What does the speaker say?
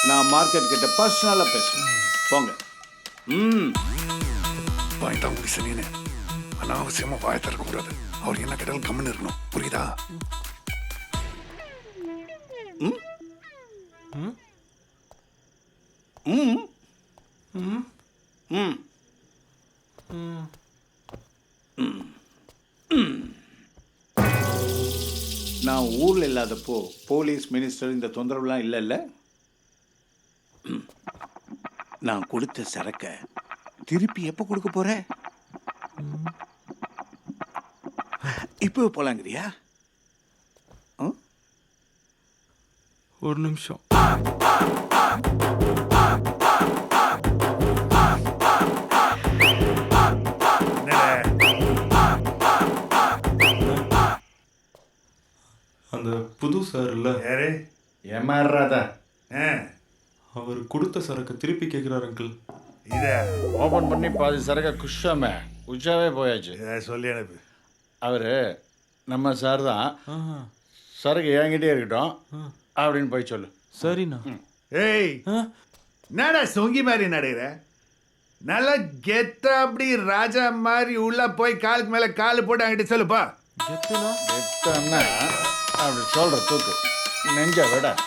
நான் மார்க்கெட் கிட்ட பர்சனலாக பேசுகிறேன். போங்க. வாய்ந்தா முடி சனியனே, அனாவசியமா வாய திறக்கக்கூடாது. அவர் என்ன கேட்டாலும் கம்முன்னு இருக்கணும், புரியுதா? நான் ஊரில் இல்லாதப்போ போலீஸ் மினிஸ்டர் இந்த தொந்தரவுலாம் இல்லைல்ல. நான் கொடுத்த சரக்கை திருப்பி எப்போ கொடுக்க போற? இப்போ போலாங்கிறியா? ஒரு நிமிஷம். அந்த புது சார் இல்ல, யாரு? ஏமாறாதா? அவர் கொடுத்த சரக்கு திருப்பி கேட்கிறார் அங்கிள். இத ஓபன் பண்ணி பாதி சரக்கை குஷாமே உச்சாவே போயாச்சு. சொல்லி அனுப்பு. அவர் நம்ம சார் தான், சரக்கு என்கிட்டே இருக்கட்டும் அப்படின்னு போய் சொல்லு. சரிண்ணா. ஏய், என்னடா சொங்கி மாதிரி நடுகிற? நல்லா கெத்த அப்படி ராஜா மாதிரி உள்ள போய் காலுக்கு மேல காலு போட்டு அங்கிட்ட சொல்லுப்பா. கெத்துனா எத்தனை அப்படி சொல்ற தூக்கு நெஞ்ச விட